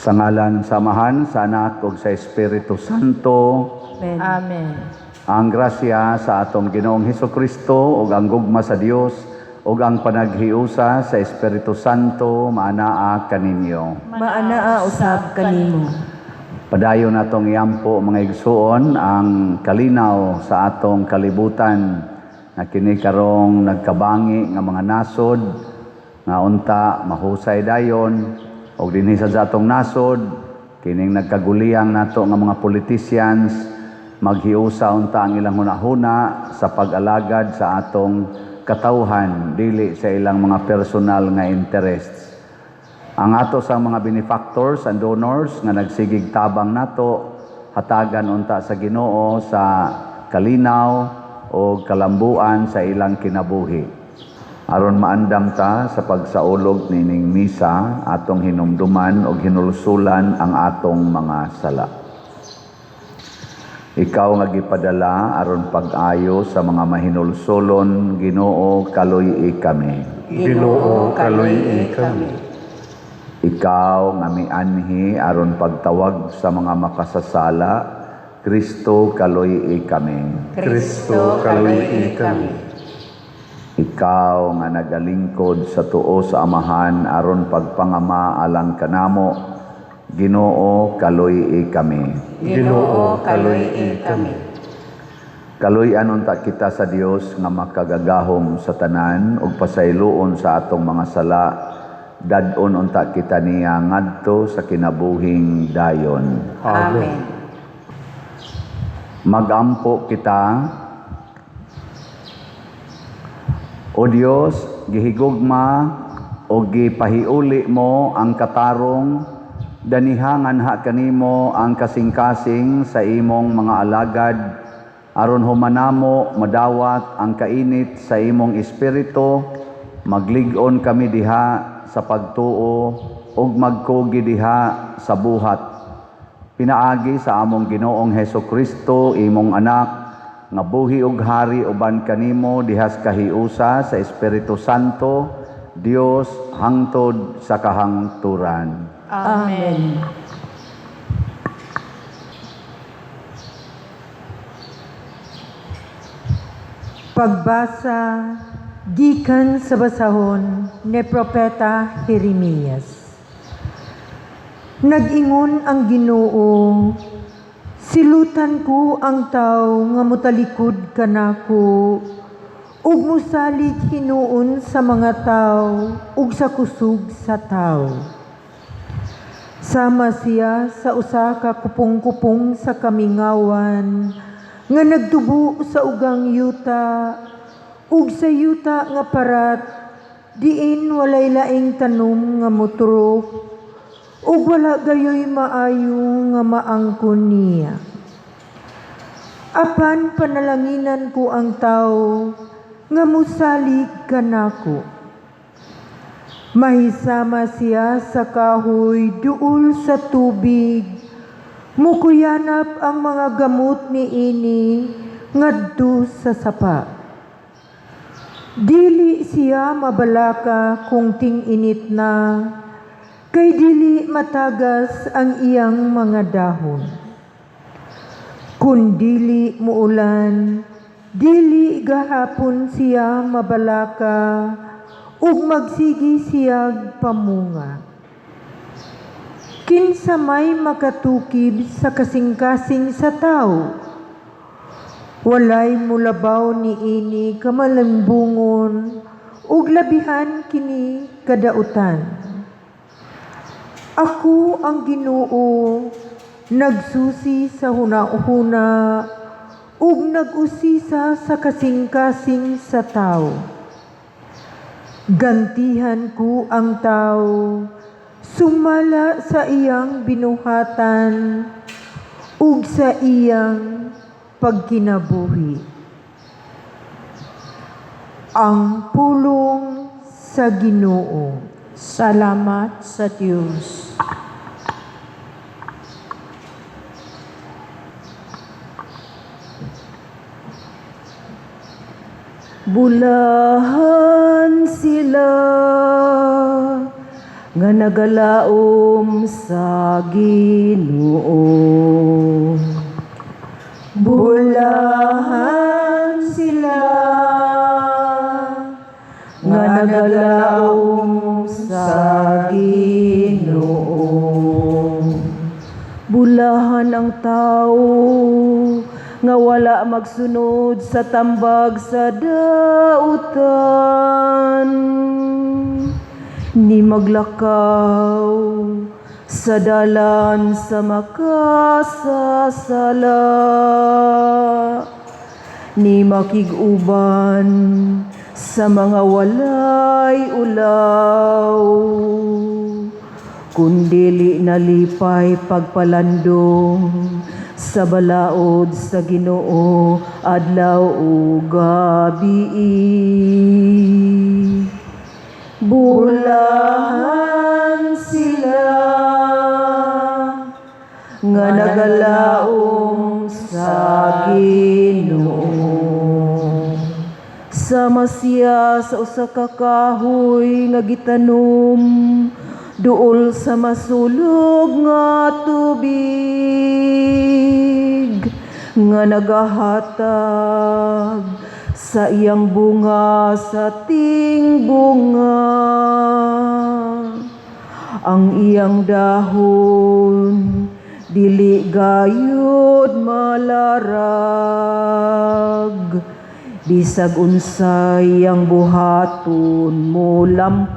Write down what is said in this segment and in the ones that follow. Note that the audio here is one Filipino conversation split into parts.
Sa ngalan samahan sa Anak ug sa Espiritu Santo. Amen. Ang grasya sa atong Ginoong Hesukristo ug ang gugma sa Dios ug ang panaghiusa sa Espiritu Santo maanaa kaninyo. Maanaa usab kanimo. Padayon natong iampo mga igsuon ang kalinaw sa atong kalibutan na kini karong nagkabangi nga mga nasod nga unta mahusay dayon og dinhi sa atong nasod kining nagkaguliyang nato nga mga politicians maghiusa unta ang ilang hunahuna sa pag-alagad sa atong katawhan dili sa ilang mga personal nga interests. Ang ato sa mga benefactors and donors nga nagsigig tabang nato hatagan unta sa Ginoo sa kalinaw o kalambuan sa ilang kinabuhi. Aron maandam ta sa pagsaulog nining misa atong hinumduman og hinulsulan ang atong mga sala. Ikaw nga gipadala aron pag-ayo sa mga mahinulsulon, Ginoo kaluy-i kami. Ginoo kaluy-i kami. Ikaw nga mianhi aron pagtawag sa mga makasasala, Kristo kaluy-i kami. Kristo kaluy-i kami. Ikaw nga nagalingkod sa tuo sa Amahan aron pagpangama alang kanamo, Ginoo kaluy-i kami. Ginoo kaluy-i kami. Kaluy-an unta kita sa Dios nga makagagahom sa tanan ug pasayloon sa atong mga sala. Dadon unta kita niya ngadto sa kinabuhing dayon. Amen. Magampo kita. O Dios, gihigugma o gipahiuli mo ang katarong, danihangan ha kanimo ang kasing-kasing sa imong mga alagad, aron humanamo madawat ang kainit sa imong espiritu, maglig-on kami diha sa pagtuo ug magkugi diha sa buhat. Pinaagi sa among Ginoong Hesukristo, imong anak, nga buhi ug hari uban kanimo dihas kahiusa sa Espiritu Santo, Dios hangtod sa kahangturan. Amen. Pagbasa gikan sa basahon ni Propeta Jeremias. Nag-ingon ang Ginoo, silutan ko ang tao nga motalikod kanako, ug mosalig hinuon sa mga tao ug sa kusog sa tao. Sama siya sa usa ka kupong-kupong sa kamingawan nga nagtubo sa ugang yuta ug sa yuta nga parat diin walay laing tanom nga moturok ug wala gayoy maayo nga maangkon niya. Apan panalanginan ko ang tao nga mosalig kanako. Mahisama siya sa kahoy duol sa tubig, mukuyanap ang mga gamot ni ini ngadto sa sapa. Dili siya mabalaka kung ting-init na, kay dili matagas ang iyang mga dahon. Kung dili muulan, dili gahapon siya mabalaka, ug magsigi siyag pamunga. Kinsa may makatukib sa kasing-kasing sa tao, walay mulabaw ni ini kamalambungon, ug labihan kini kadautan. Ako ang Ginoo, nagsusi sa hunahuna, ug nag-usisa sa kasing-kasing sa tao. Gantihan ko ang tao, sumala sa iyang binuhatan, ug sa iyang pagkinabuhi. Ang pulong sa Ginoo. Salamat sa Diyos. Bulahan sila nga nagalaom sa Ginoo. Bulahan sila nga nagalaom sa Ginoo. Bulahan ang tao nga wala magsunod sa tambag sa dautan, ni maglakaw sa dalan sa makasasala, ni makiguban sa mga walay ulaw, kundili nalipay pagpalandong sa balaod sa Ginoo adlaw ug gabi. Bulahan sila nga nagalaom sa Ginoo. Sama siya sa usa ka kahoy nga gitanom duol sa masulog nga tubig, nga nagahatag sa iyang bunga sa ting bunga. Ang iyang dahon dili gayud malarag, bisag unsay ang buhaton mo lampos.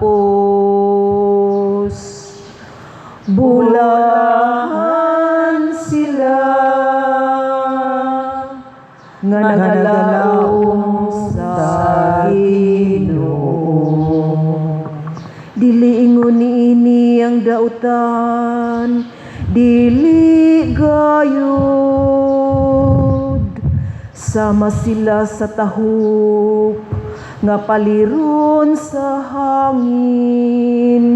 Bulahan sila nga nagalaom sa Ginoo. Dili ingon niini ang dautan, dili gayud. Sama sila sa tahop nga paliron sa hangin,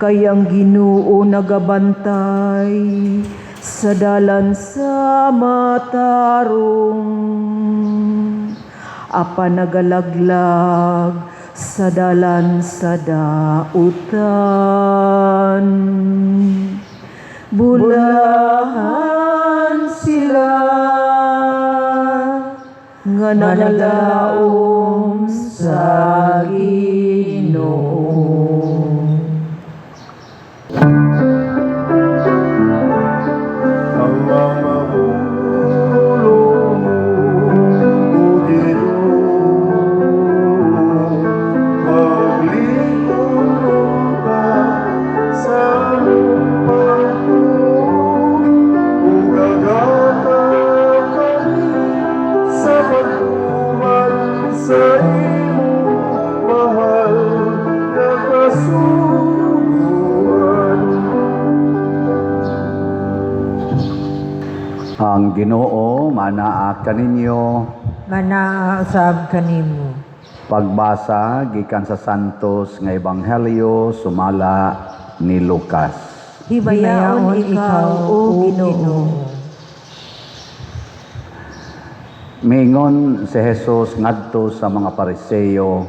kay ang Ginoo nagabantay sa dalan sa matarong, apa nagalaglag sa dalan sa dautan. Bulahan sila nga nagalaom sa Ginoo. Ang mga hulong o Ginoo, maglingkod ka sa pagtuon, kung gagata kami sa pagtuman sa imo mahal na kasuguan. Ang Ginoo manaa kaninyo. Manaasab kanimo. Pagbasa gikan sa Santos nga Ebanghelyo sumala ni Lucas. Hibayaon ikaw, O Ginoo. Miingon si Jesus ngadto sa mga Pariseo,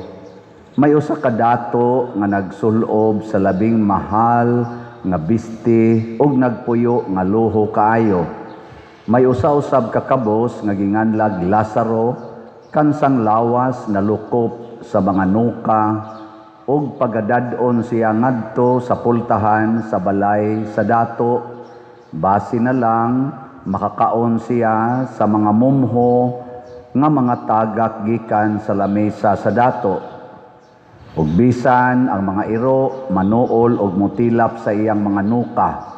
may usa ka dato nga nagsulob sa labing mahal nga bisti ug nagpuyo nga luho kaayo. May usa-usab ka kabos nga ginganlag Lazaro, kansang lawas na lukop sa mga nuka, ug pagadad-on siya ngadto sa pultahan sa balay sa dato, basi na lang makakaon siya sa mga mumho nga mga tagak gikan sa lamesa sa dato. Ug bisan ang mga iro manuol og mutilap sa iyang mga nuka.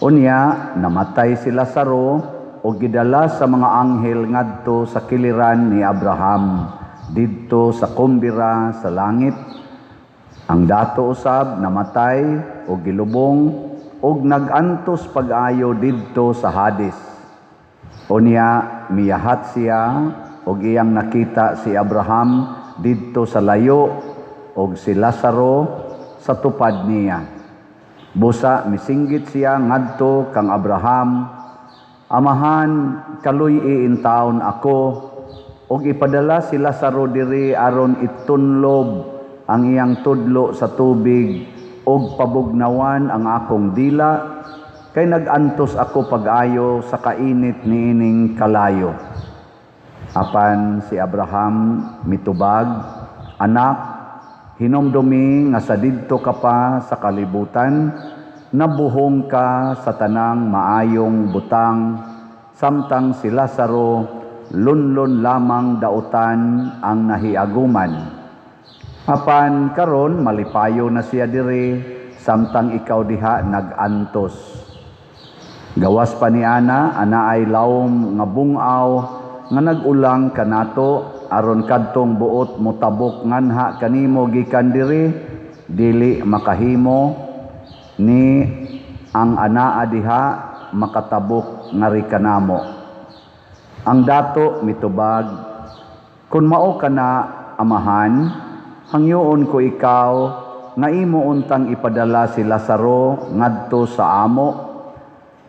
Unya namatay si Lazaro ug gidala sa mga anghel ngadto sa kiliran ni Abraham didto sa kumbira sa langit. Ang dato usab namatay ug gilubong ug nagantos pag-ayo didto sa Hades. Unya miyahat siya ug iyang nakita si Abraham didto sa layo ug si Lazaro sa tupad niya. Busa misinggit siya ngadto kang Abraham, amahan kaluy-i in taon ako ug ipadala si Lazaro diri aron itunlob ang iyang tudlo sa tubig og pabugnawan ang akong dila, kay nagantos ako pag-ayo sa kainit niining kalayo. Apan si Abraham mitubag, anak, hinomdumi nga sa didto ka pa sa kalibutan, nabuhong ka sa tanang maayong butang, samtang si Lazaro lunlon lamang dautan ang nahiaguman. Apan karon malipayo na siya diri, samtang ikaw diha nagantos. Gawas pa ni ana ay lawom nga bungaw nga nagulang kanato, aron kadtong buot motabok nganha kanimo gikan diri, dili makahimo ni ang anaa diha makatabok ngari kanamo. Ang dato mitubag, kun mao kana amahan, hangyoon ko ikaw nga imo untang ipadala si Lazaro ngadto sa amo,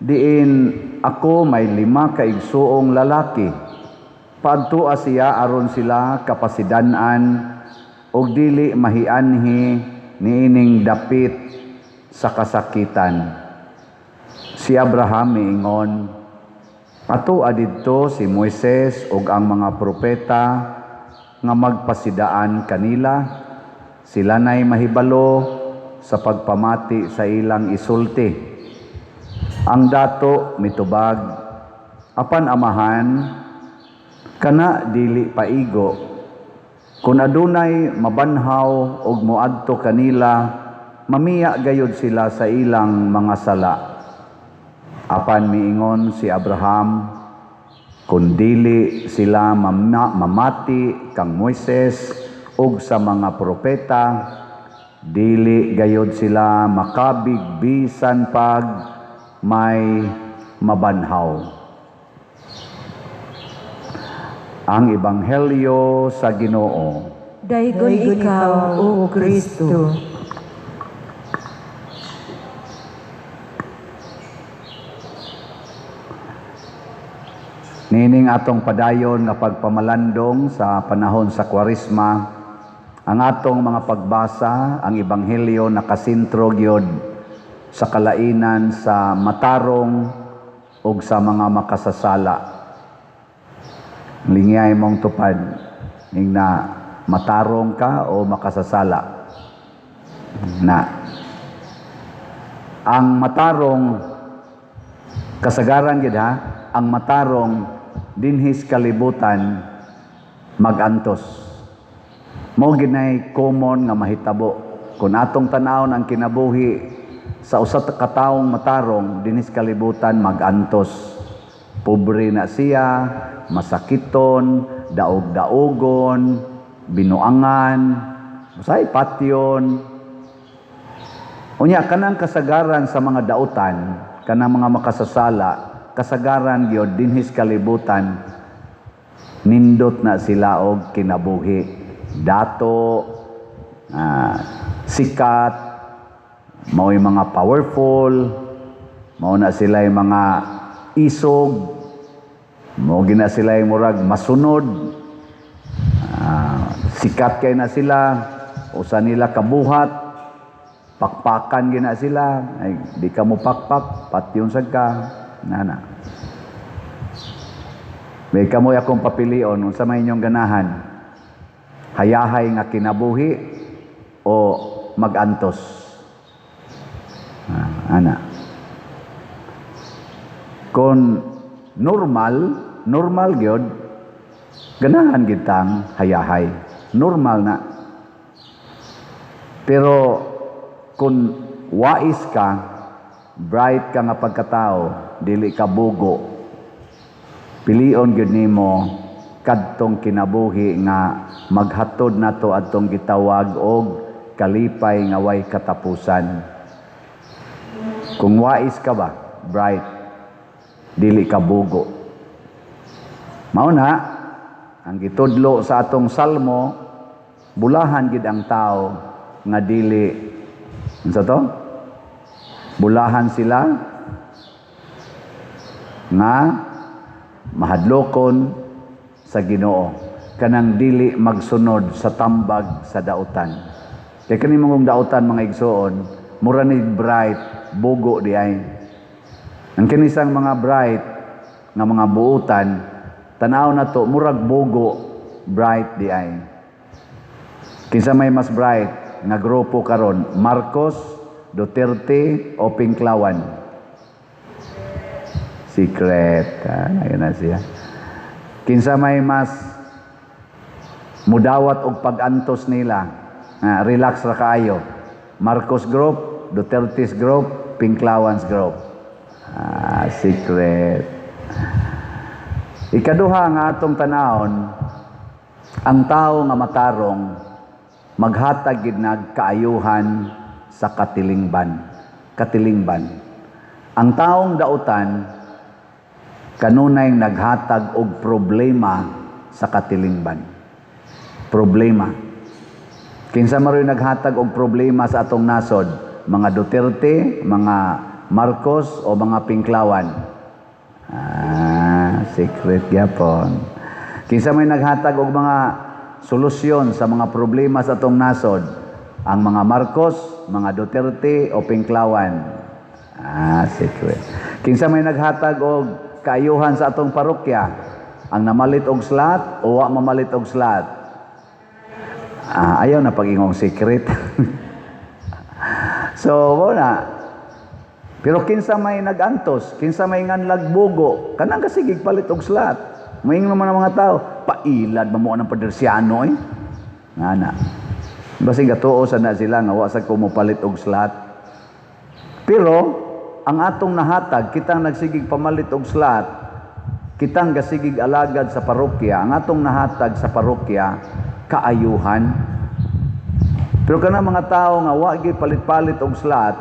diin ako may 5 kaigsuong lalaki. Paadtoa siya aron sila kapasidan-an og dili mahianhi niining dapit sa kasakitan. Si Abraham miingon, ato adidto si Moises ug ang mga propeta nga magpasidaan kanila, sila nay mahibalo sa pagpamati sa ilang isulti. Ang dato mitubag, apan amahan, kana dili paigo, kun adunay mabanhaw og moadto kanila, mamiya gayud sila sa ilang mga sala. Apan miingon si Abraham, kung dili sila mamati kang Moises ug sa mga propeta, dili gayud sila makabig bisan pag may mabanhaw. Ang Ebanghelyo sa Ginoo. Daygon ikaw, O Kristo. Nining atong padayon nga pagpamalandong sa panahon sa Kwaresma, ang atong mga pagbasa, ang Ebanghelyo nakasintro gyud sa kalainan sa matarong ug sa mga makasasala. Lingay mong tupad ning na matarong ka o makasasala. Na ang matarong kasagaran gid ha, ang matarong dinhis kalibutan magantos. Mao ginay common nga mahitabo. Kung atong tanawon ang kinabuhi sa usa ka taong matarong dinhis kalibutan magantos. Pobre na siya, masakiton, daog-daogon, binuangan, say patyon. Unya kanang kasagaran sa mga dautan, kanang mga makasasala, kasagaran gyud dinhis kalibutan, nindot na sila og kinabuhi. Dato, sikat, mao'y mga powerful, mao na sila yung mga isog, mao gina sila yung murag masunod, sikat kay na sila, usa nila kabuhat, pakpakan gina sila, ay di ka mo pakpak, patyon sad ka, nana. May kamoy akong papilion, unsa may inyong ganahan, hayahay nga kinabuhi o magantos. Ana. Kung normal gyud, ganahan gitang hayahay. Normal na. Pero kung wais ka, bright ka nga pagkatao, dili ka bugo, pilion gyud nimo kadtong kinabuhi nga maghatod nato adtong gitawag og kalipay nga way katapusan. Kung wais ka ba, bright, dili ka bugo. Mao na ang gitudlo sa atong salmo, bulahan gid ang tao nga dili, unsa to? Bulahan sila nga mahadlokon sa Ginoo, kanang dili magsunod sa tambag sa dautan. Kaya kani mong dautan mga igsoon, mura ni bright, bugo di ay. Ang kinisang mga bright nga mga buutan, tanaw na to, murag bugo, bright di ay. Kinsa may mas bright nga grupo karon, Marcos, Duterte o Pinklawan? Secret. Ayun na siya. Kinsa may mas mudawat og pag-antos nila, relax ra kaayo, Marcos Group, Duterte's Group, Pinklawan's Group. Secret. Ikaduha nga atong tanawon, ang tao nga matarong maghatag gid nag kaayuhan sa katilingban. Katilingban. Ang taong dautan kanunay naghatag og problema sa katilingban. Problema. Kinsa maroy naghatag og problema sa atong nasod? Mga Duterte, mga Marcos o mga Pinklawan? Secret gyapon. Kinsa may naghatag og mga solusyon sa mga problema sa atong nasod? Ang mga Marcos, mga Duterte o Pinklawan? Secret. Kinsa may naghatag og kaayuhan sa atong parokya? Ang namalit og slot o wa mamalit og slot? Ayaw na pag-ingong secret. So, wala. Pero kinsa may nagantos, kinsa may nganlag bugo, kanang kasigig palit og slot. Maing naman ang mga tao, pailad mo ng padersyano eh. Nga. Basig gatuo sa na sila nga wa sa kumupalit og slot. Pero ang atong nahatag, kitang nagsigig pamalit og slot, kitang gasigig alagad sa parokya, ang atong nahatag sa parokya kaayuhan. Pero kana mga tao nga wa gyud palit-palit og slot,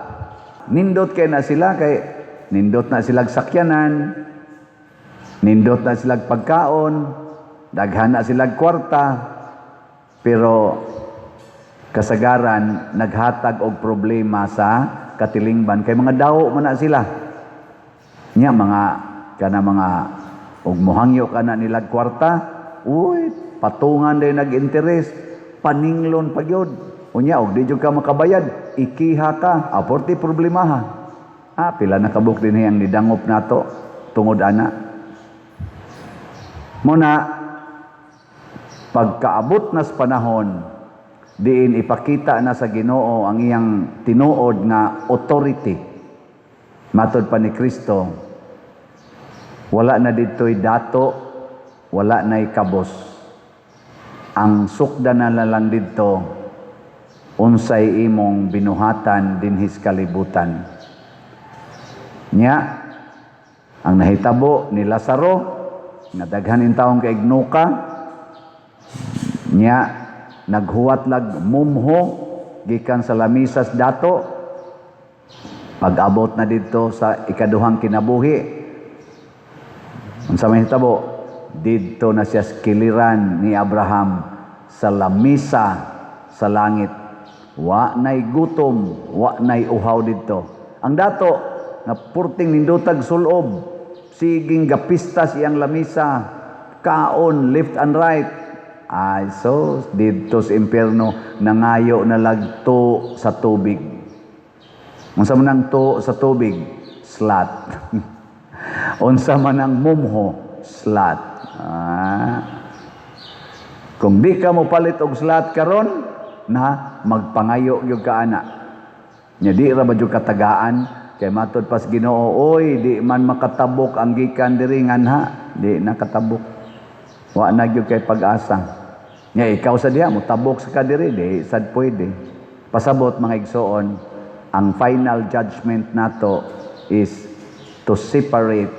nindot kay na sila kay nindot na sila sakyanan, nindot na sila pagkaon, daghan na sila kwarta, pero kasagaran naghatag og problema sa katilingban kay mga dawo man na sila. Nya mga kana mga og mohangyo kana nila kwarta, uy, patungan day nag-interest, paninglon pa gyud. Unya og di jud ka makabayad, ikiha ka, aporti problemaha. Pila na kabuk din ang nidangop nato tungod ana. Muna pagkaabot nas panahon, diin ipakita na sa Ginoo ang iyang tinuod nga authority. Matod pa ni Kristo, wala na dito'y dato, wala na'y kabos. Ang sukda na lang dito, unsay imong binuhatan dinhis kalibutan. Nya, ang nahitabo ni Lazaro, nga daghanin taong kaignuka, nya, naghuwat lag mumho, gikan sa lamisas dato, pag-abot na dito sa ikaduhang kinabuhi, unsa may hitabo, dito na siya skiliran ni Abraham sa lamisa sa langit. Wa nay gutom, wa nay uhaw dito. Ang dato na purting nindutag sulob, siging gapistas iyang lamisa, kaon left and right. So dito sa impyerno nangayo na lagto sa tubig. Unsa man ang to sa tubig? Slot. Unsa man ang mumho? Slot. Kung di ka mo palit og slot karon, na magpangayo gyud ka ana. Nya di ra ba jud katagaan kay matod pas Ginoo, oy di man makatabok ang gikan diri nganha, di nakatabok. Wa na gyud kay pag-asa. Nya ikaw sa diha mo tabok sa kadiri, di sad pwede. Pasabot mga igsoon, ang final judgment nato is to separate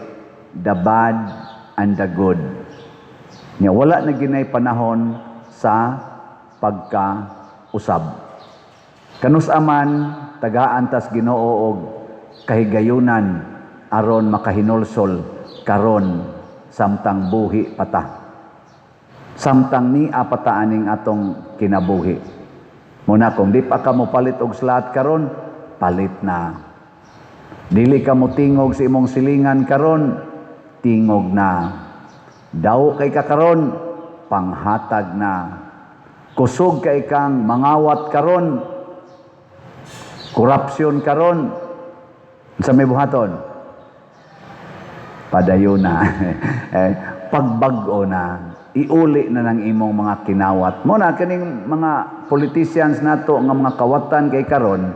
the bad and the good. Nya wala na ginay panahon sa pagka-usab. Kanusaman tagaan tas Ginoo og kahigayunan aron makahinulsol karon samtang buhi pata. Samtang ni apataaning atong kinabuhi. Muna kung di pa ka mo palit og slot karon, palit na. Dili ka mo tingog sa imong silingan karon, tingog na. Daw kay ka karon, panghatag na. Kusog kay kang mangawat karon, Korupsyon karon sa may buhaton. Padayon na. Pagbag-o na. Iuli na ng imong mga kinawat. Mo na kaning mga politicians nato nga mga kawatan kay karon,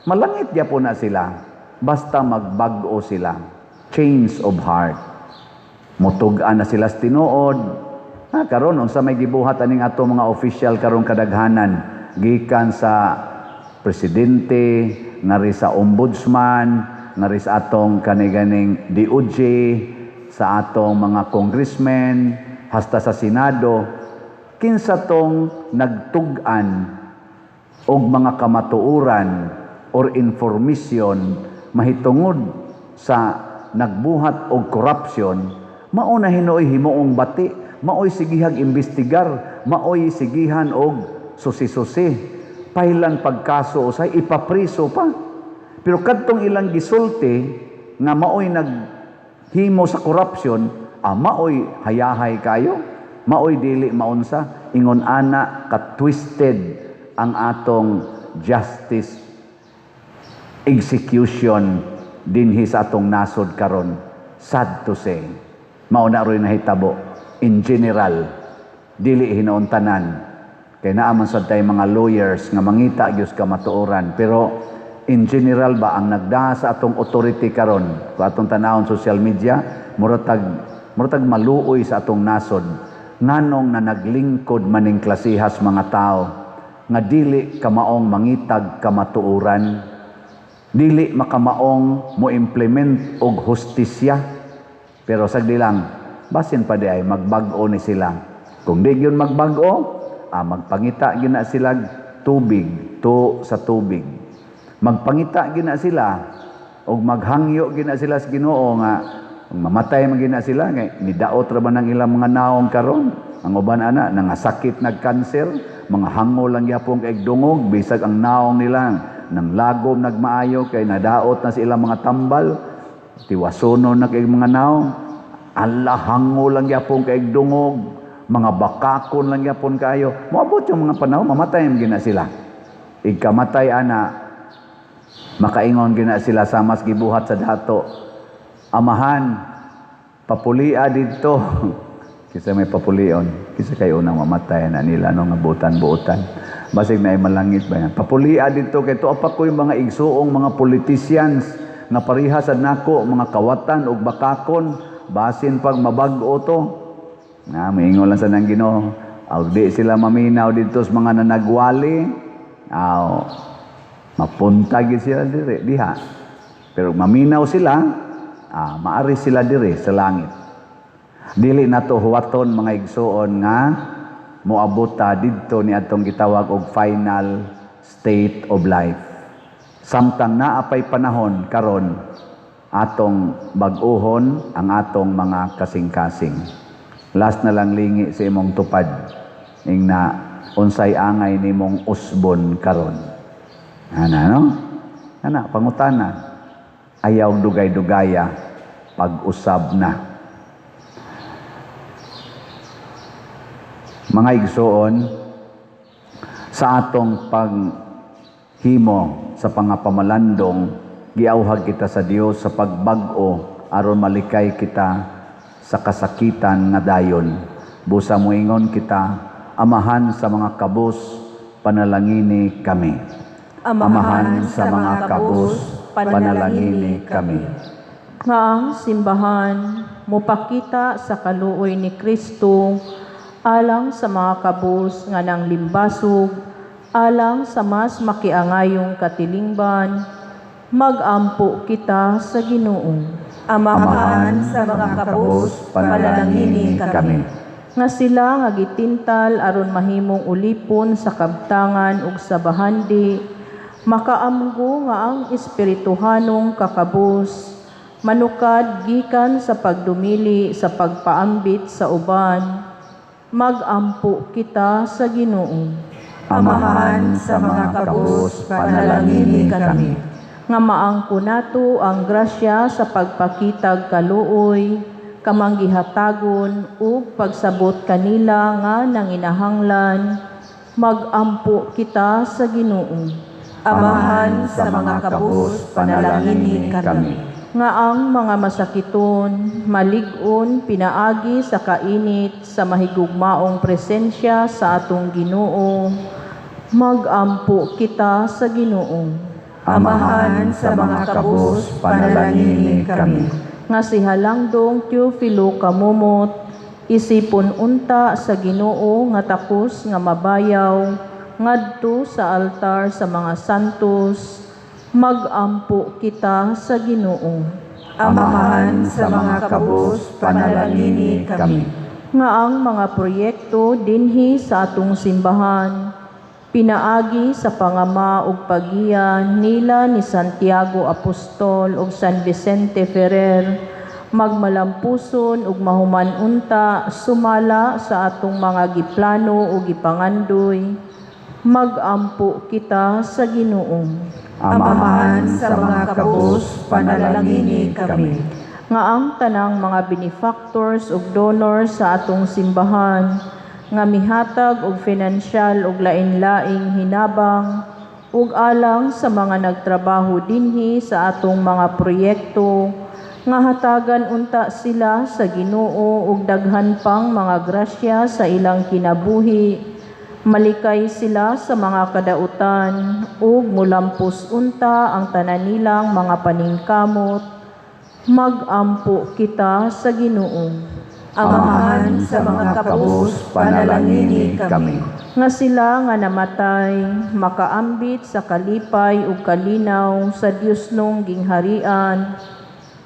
malangit gyapon na sila. Basta magbag-o sila. Change of heart. Mutug-an na sila sa tinuod. Karon unsa may gibuhat aning ato mga official karon kadaghanan gikan sa presidente, ngari sa ombudsman, ngari sa atong kaniganing DOJ, sa atong mga congressmen, hasta sa Senado, kinsa tong nagtug-an og mga kamatuoran or information mahitungod sa nagbuhat og korupsyon, mauna hinoy himuong bati, maoy sigihag imbestigar, maoy sigihan og susi-susi, pailan pagkaso usay ipapriso pa. Pero kadtong ilang gisulti nga maoy naghimo sa korupsyon, maoy hayahay kayo, maoy dili maunsa, ingon ana ka-twisted ang atong justice execution dinhi sa atong nasod karon. Sad to say, mao na roy nahitabo in general, dili hinauntanan. Kay naaman sad tay mga lawyers nga mangita gyud ka matuoran, pero in general ba ang nagdaa sa atong authority karon, kung atong tanawon social media, murag maluoy sa atong nasod, nganong na naglingkod maning klasihas mga tao nga dili kamaong mangitag kamatuoran, dili makamaong mo implement og hustisya, pero sagdi lang basin pa di ay magbag-o ni sila. Kung di gyud magbag-o, magpangita gina sila tubig to sa tubig. Magpangita gina sila og maghangyo gina sila sa Ginoo nga mamatay man gina sila nga nidaot ra man ang ilang mga naong karon. Ang uban ana nangasakit nagkanser, mga hango lang gyapon kay dungog bisag ang naong nila nang lagom nagmaayo kay nadaot na sa ilang mga tambal, tiwasonon na kay mga naong, ala hango lang gyapon kay dungog, mga bakakon lang yapon kayo. Moabot yung mga panahon, mamatay ang gina sila. Ikamatay ana, makaingon gina sila sa mas gibuhat sa dato. Amahan, papulia dito. Kisa may papulion. Kisa kayo unang mamatay na nila, no, nga butan-butan. Basig na ay malangit ba yan. Papulia dito, kay to apa ko yung mga igsuong mga politicians nga parihasad nako, mga kawatan o bakakon, basin pag mabag-o to. Maingon lang sa nang Ginoo, di sila maminaw dito sa mga nanagwali, mapunta gid sila diha. Pero maminaw sila, maari sila dire sa langit. Dili nato huwaton mga igsuon nga moabuta didto ni atong gitawag og final state of life. Samtang naapay panahon karon atong bag-ohon ang atong mga kasing-kasing. Last na lang lingi sa imong tupad ing na unsay angay nimong usbon karon. Ana no? Ana pangutana. Ayaw dugay-dugaya pag-usab na. Mga igsoon, sa atong paghimo sa pangapamalandong, giawhag kita sa Dios sa pagbag-o aron malikay kita sa kasakitan nga dayon. Busa moingon kita, amahan sa mga kabus, panalangini kami. Amahan sa mga kabus, panalangini kami. Nga ang simbahan, mupakita sa kaluoy ni Kristo, alang sa mga kabus nga nang limbasog, alang sa mas makiangayong katilingban, magampo kita sa Ginoo. Amahan sa mga kabus, panalangini kami. Nga sila nga gitintal aron mahimong ulipon sa kabtangan ug sa bahandi, makaamgo nga ang espirituhanong kakabus, manukad gikan sa pagdumili sa pagpaambit sa uban, magampo kita sa Ginoo. Amahan sa mga kabus, panalangini kami. Nga maangko nato ang grasya sa pagpakitag kaluoy, kamanggihatagon ug pagsabot kanila nga nanginahanglan, magampo kita sa Ginoo. Amahan sa mga kabus, panalangini kami. Nga ang mga masakiton, malig-on, pinaagi sa kainit, sa mahigugmaong presensya sa atong Ginoo, magampo kita sa Ginoo. Amahan sa mga kabus, panalangini kami. Nga si Halangdong Teofilo Kamumot, isipon unta sa Ginoo nga takos nga mabayaw, ngadto sa altar sa mga santos, magampo kita sa Ginoo. Amahan sa mga kabus, panalangini kami. Nga ang mga proyekto dinhi sa atong simbahan, pinaagi sa pangama ug pagiya nila ni Santiago Apostol ug San Vicente Ferrer, magmalampuson ug mahuman unta sumala sa atong mga giplano ug gipangandoy, magampo kita sa Ginoo. Amahan sa mga kabus, panalangini kami. Nga ang tanang mga benefactors ug donors sa atong simbahan, nga mihatag og financial ug lain-laing hinabang ug alang sa mga nagtrabaho dinhi sa atong mga proyekto, nga hatagan unta sila sa Ginoo ug daghan pang mga grasya sa ilang kinabuhi. Malikay sila sa mga kadautan ug mulampos unta ang tanan nilang mga paningkamot, magampo kita sa Ginoo. Amahan sa mga kabus, panalangini kami. Nga sila nga namatay, makaambit sa kalipay ug kalinaw sa Dios nung gingharian,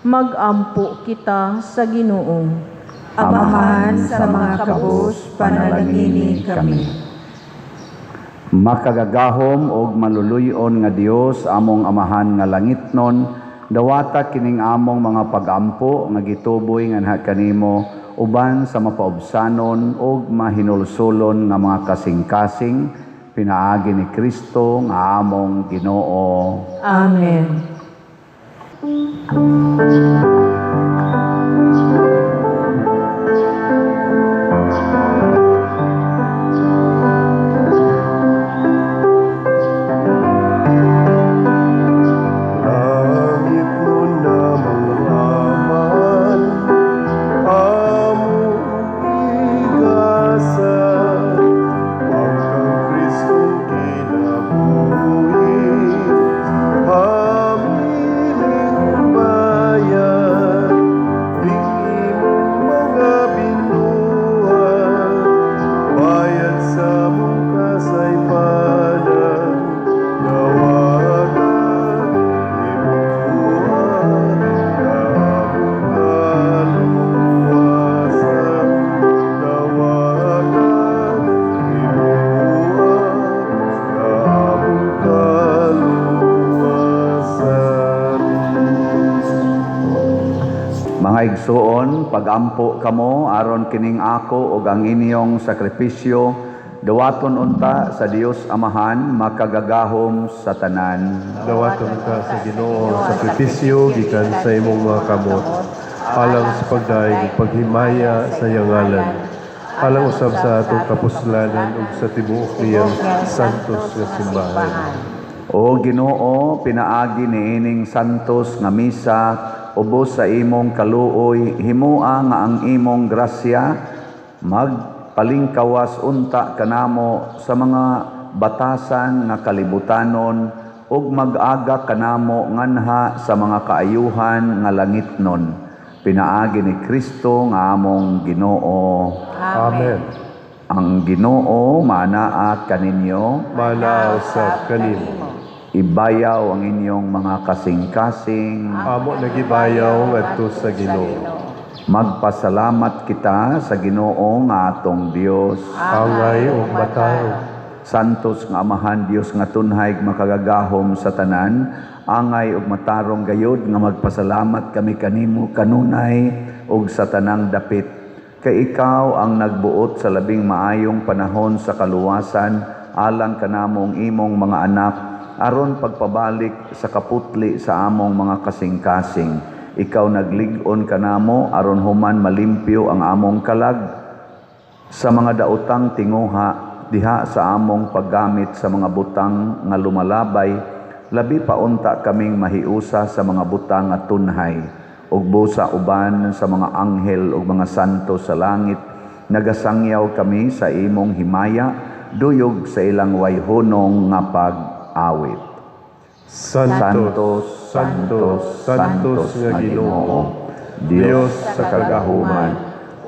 magampo kita sa Ginoo. Amahan sa mga kabus, panalangini kami. Makagagahom og maluluyon nga Dios among amahan nga langitnon, dawata kining among mga pagampo nga gituboy nga anha kanimo uban sa mapaubsanon og mahinulsulon nga mga kasing-kasing pinaagi ni Kristo nga among Ginoo. Amen. Langit nun na malaman, among igasan, ang Kristong kinabuhi, hamiling bayan, di imong mga binuhat, bayad sa bukas ay panan, dawagan, Mga igsuon, pagampo kamo aron kining ako ug ang inyong sakripisyo dawaton unta sa Dios Amahan makagagahom sa tanan. Dawaton ka sa Ginoo ang sakripisyo gikan sa imong mga kamot, alang sa pagdaig paghimaya sa iyang ngalan, alang usab sa atong kapuslanan ug sa tibuok niyang santos nga simbahan. O Ginoo, pinaagi niining santos nga misa ubos sa imong kaluoy, himua nga ang imong grasya magpalingkawas unta kanamo sa mga batasan nga kalibutanon ug mag-aga kanamo nganha sa mga kaayuhan nga langitnon. Pinaagi ni Kristo nga among Ginoo. Amen. Ang Ginoo manaa kaninyo, Manaw sa kanimo. ibayaw ang inyong mga kasing-kasing. Amo nagibayaw ngadto sa Ginoo. Magpasalamat kita sa Ginoo nga atong Dios. Angay ug mataw. Santos nga Amahan Dios nga tunhay makagagahom sa tanan, angay ug matarong gayud nga magpasalamat kami kanimo kanunay ug sa tanang dapit. Kay ikaw ang nagbuot sa labing maayong panahon sa kaluwasan alang kanamong imong mga anak aron pagpabalik sa kaputli sa among mga kasing-kasing. Ikaw naglig-on kanamo aron human malimpyo ang among kalag sa mga daotang tinguha diha sa among paggamit sa mga butang nga lumalabay, labi pa unta kaming mahiusa sa mga butang nga tunhay, ug busa uban sa mga anghel ug mga santo sa langit, nagasangyaw kami sa imong himaya, duyog sa ilang wayhonong nga pag-awit. Santos, Santos, Santos nga Ginoo, Dios sa kagahuman,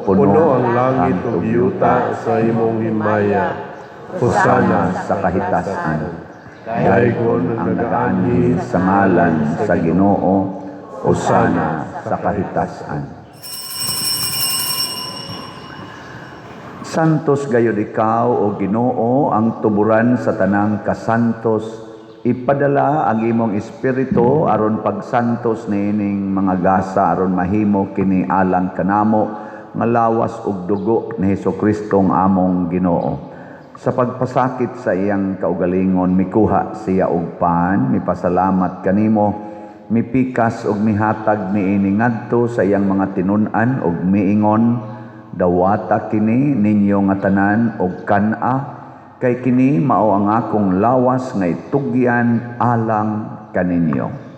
puno ang langit ug yuta sa imong himaya. Hosana sa kahitasan. Daigon ang nagaanhi sa ngalan sa Ginoo, Hosana sa kahitasan. Santos gayud ikaw o Ginoo, ang tuburan sa tanang kasantos. Ipadala ang imong espiritu aron pagsantos niining mga gasa aron mahimo kini alang kanamo nga lawas ug dugo ni Hesukristo ang among Ginoo. Sa pagpasakit sa iyang kaugalingon, mikuha siya og pan, mipasalamat kanimo, mipikas ug mihatag niini ngadto sa iyang mga tinun-an ug miingon, dawata kini ninyo nga tanan og kan-a, kay kini mao ang akong lawas nga itugyan alang kaninyo.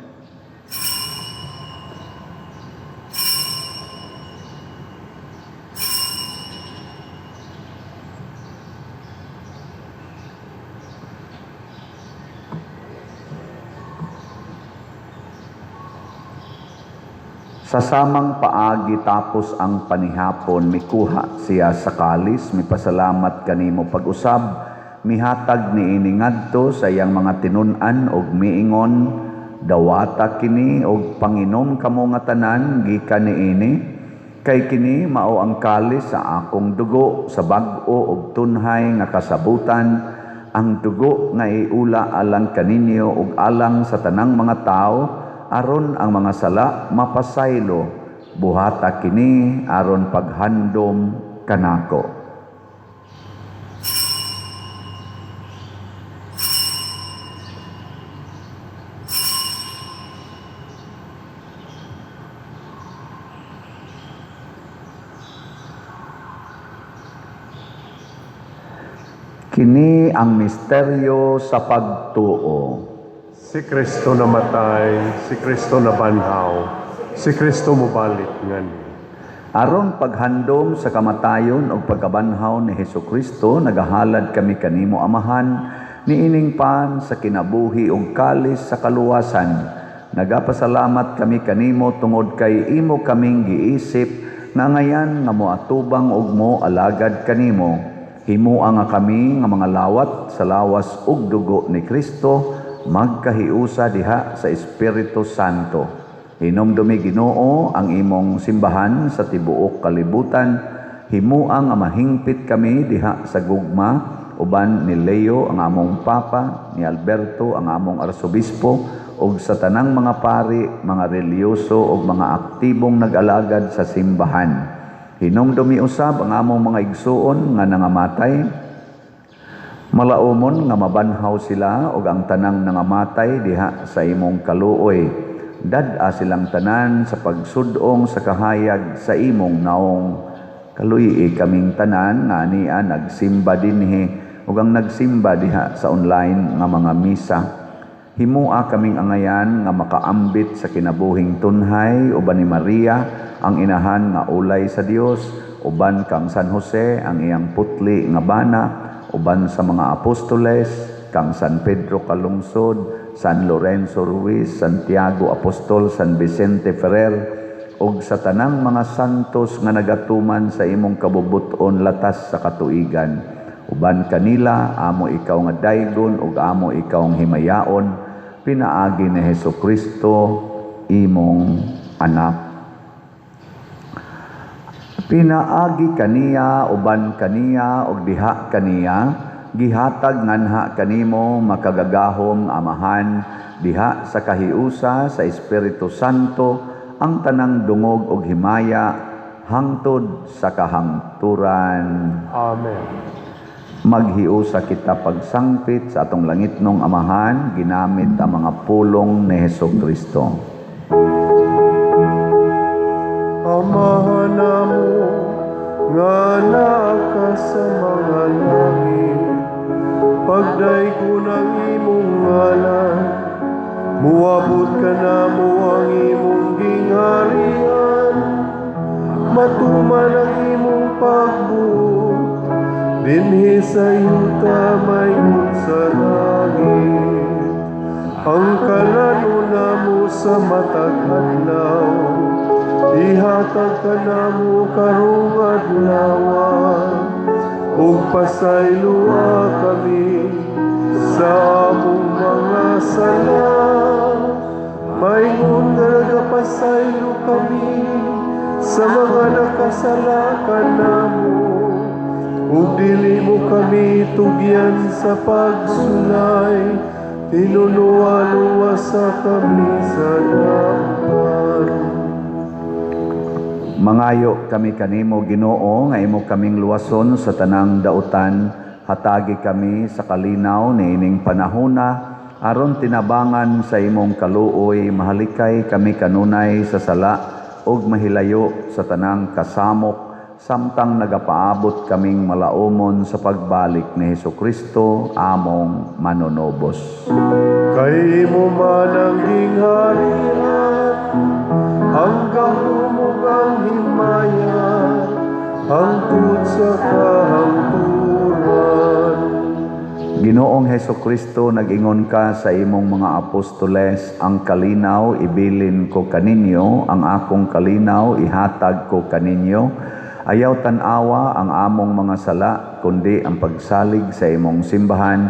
Sa samang paagi tapos ang panihapon, mikuha siya sa kalis, mipasalamat kanimo pag-usab, mihatag niini ngadto sa iyang mga tinun-an ug miingon, dawata kini og panginom kamo nga tanan gikan niini, kay kini mao ang kalis sa akong dugo sa bag-o ug tunhay nga kasabutan, ang dugo nga iula alang kaninyo ug alang sa tanang mga tao, aron ang mga sala mapasaylo, buhata kini aron paghandom kanako. Kini ang misteryo sa pagtuo. Si Kristo namatay, si Kristo nabanhaw, si Kristo mubalik ngani. Aron paghandom sa kamatayon o pagkabanhaw ni Hesukristo, nagahalad kami kanimo Amahan, niining pan sa kinabuhi ug kalis sa kaluwasan. Nagapasalamat kami kanimo tungod kay imo kaming giisip nga ngayan nga moatubang ug mo alagad kanimo. Himuang nga kami nga mga lawat sa lawas ug dugo ni Kristo, magkahiusa diha sa Espiritu Santo. Hinumdumi Ginoo ang imong simbahan sa tibuok kalibutan, himuang nga mahingpit kami diha sa gugma, uban ni Leo ang among Papa, ni Alberto ang among Arsobispo, ug sa tanang mga pari, mga reliyoso ug mga aktibong nag-alagad sa simbahan. Hinumdumi usab ang among mga igsuon nga nangamatay, malaumon nga mabanhaw sila ug ang tanang nangamatay diha sa imong kaluoy. Dad-a silang tanan sa pagsudong sa kahayag sa imong naong. Kaluyi kaming tanan nga niya nagsimba dinhi ug ang nagsimba diha sa online nga mga misa. Himua kaming angayan nga makaambit sa kinabuhing tunhay uban ni Maria ang inahan nga ulay sa Dios, uban kang San Jose ang iyang putli nga bana, uban sa mga apostoles, kang San Pedro Kalungsod, San Lorenzo Ruiz, Santiago Apostol, San Vicente Ferrer, ug sa tanang mga santos nga nagatuman sa imong kabubuton latas sa katuigan. Uban kanila, amo ikaw nga daygon ug amo ikaw ang himayaon, pinaagi ni Hesukristo, imong anak. Pinaagi kaniya, uban kaniya, ug diha kaniya, gihatag nganha kanimo makagagahom Amahan, diha sa kahiusa sa Espiritu Santo, ang tanang dungog ug himaya, hangtod sa kahangturan. Amen. Maghiusa kita pagsangpit sa atong langitnong Amahan, ginamit ang mga pulong ni Hesukristo. Amahan namo nga naa ka sa mga langit, pagday ko ng imong ngalan, muabot ka na mo ang imong gingharian, matuman ang imong pagbuot, dinhi sa yuta mayroon sa langit. Ang kananuna mo sa matag adlaw, ihatag ka na mo karong adlawan, ug pasaylua kami sa among mga sala. Maingon nga nagapasaylo kami sa mga nakasala ka namo, ug dili mo kami tugyan sa pagsulay, tinunuwa-luwa sa kami sa dapan. Mangayo kami kanimo Ginoo nga imo kaming luwason sa tanang dautan, hatagi kami sa kalinaw niining panahona, aron tinabangan sa imong kaluoy, mahalikay kami kanunay sa sala ug mahilayo sa tanang kasamok, samtang nagapaabot kaming malaumon sa pagbalik ni Hesukristo among manunobos. Kay mo man ang gingharian, hanggang humugang himaya, hangtod sa kahangturan. Ginoong Hesukristo, nag-ingon ka sa imong mga apostoles, ang kalinaw ibilin ko kaninyo, ang akong kalinaw ihatag ko kaninyo. Ayaw tanawa ang among mga sala, kundi ang pagsalig sa imong simbahan,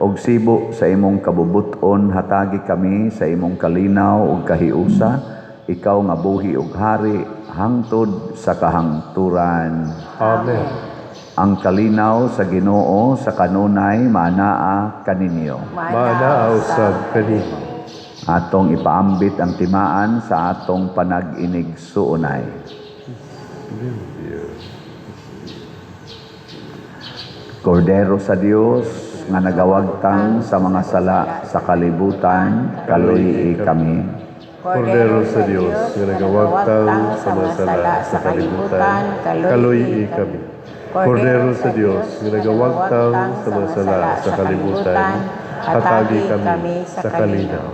og sibo sa imong kabubuton, hatagi kami sa imong kalinaw ug kahiusa, ikaw nga buhi ug hari, hangtod sa kahangturan. Amen. Ang kalinaw sa Ginoo sa kanunay manaa kaninyo. Manaa usab kanimo. Atong ipaambit ang timaan sa atong panag-inig suunay. Kordero sa Dios nga nagawagtang sa mga sala sa kalibutan, kaluyi kami. Kordero sa Dios nga nagawagtang sa mga sala sa kalibutan, kaluyi kami. Kordero sa Dios nga nagawagtang sa mga sala sa kalibutan, hatagi kami sa kalinaw.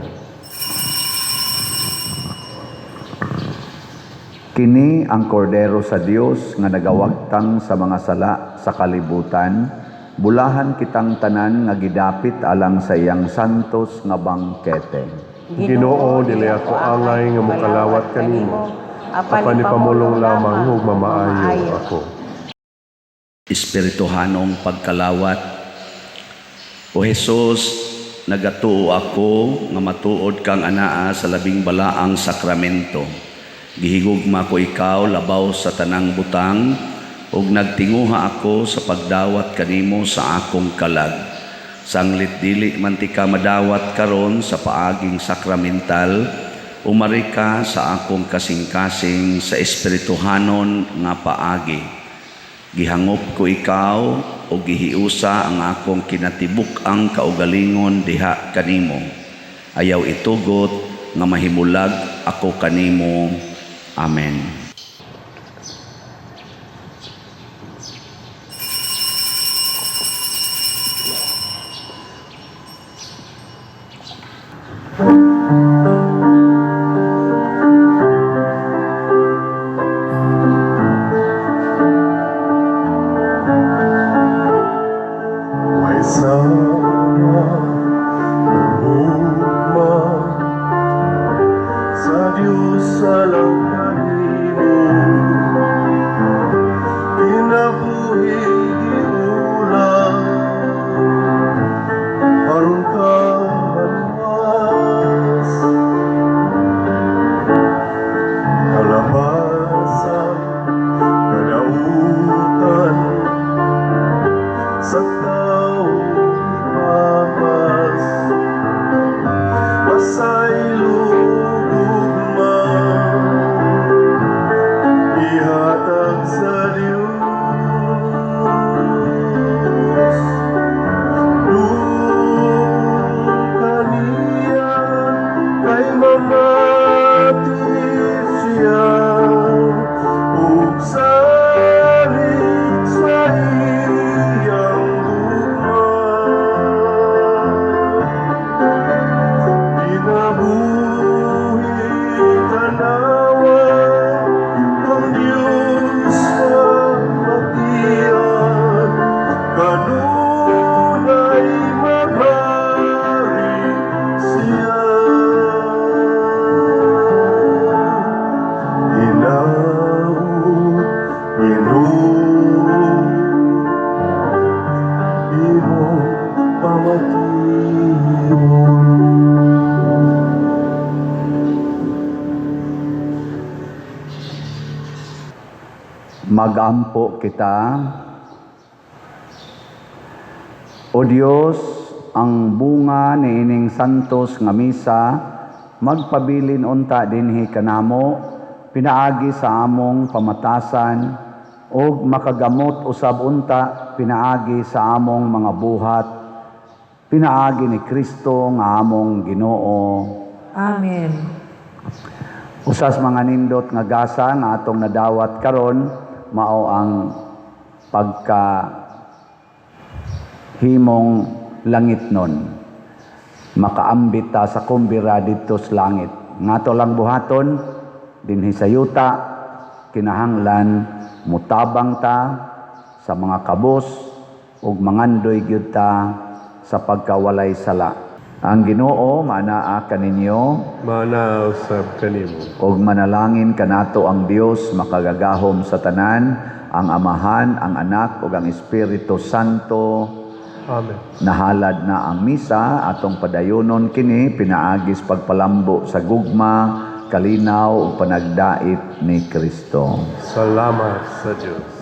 Kini ang kordero sa Dios nga nagawagtang sa mga sala sa kalibutan, bulahan kitang tanan nga gidapit alang sa iyang santos nga bangkete. Ginoo, dili ako angay nga mokalawat kanimo, apan ipamulong lamang ug mamaayo ako. Espirituhanong pagkalawat. O Jesus, nagatuo ako nga matuod kang anaa sa labing balaang sakramento. Gihigugma ko ikaw labaw sa tanang butang, ug nagtinguha ako sa pagdawat kanimo sa akong kalag. Sanglit dili man ti ka madawat karon sa paaging sakramental, umari ka sa akong kasing-kasing sa espirituhanon nga paagi. Gihangop ko ikaw o gihiusa ang akong kinatibuk ang kaugalingon diha kanimo. Ayaw itugot nga mahimulag ako kanimo. Amen. May sama ugma sa Diyos alang kanimo, kinabuhi giulang aron ka manuhay. Magampo kita. O Dios, ang bunga ni ining santos nga misa, magpabilin unta dinhi kanamo, pinaagi sa among pamatasan, o makagamot usab unta pinaagi sa among mga buhat, pinaagi ni Kristo nga among Ginoo. Amen. Usas mga nindot nga gasa nga atong nadawat karon mao ang himong langit nun. Makaambit ta sa kumbira dito sa langit. Ngato lang buhaton, dinhi sa yuta, kinahanglan, mutabang ta sa mga kabos, ug mangandoy gyud ta sa pagkawalay sala. Ang Ginoo maanaa kaninyo, Maana usab kanimo. ug manalangin kanato ang Dios makagagahom sa tanan, ang Amahan, ang Anak, ug ang Espiritu Santo. Amen. Nahalad na ang misa, atong padayonon kini, pinaagis pagpalambo sa gugma, kalinaw ug panagdait ni Kristo. Salamat sa Diyos.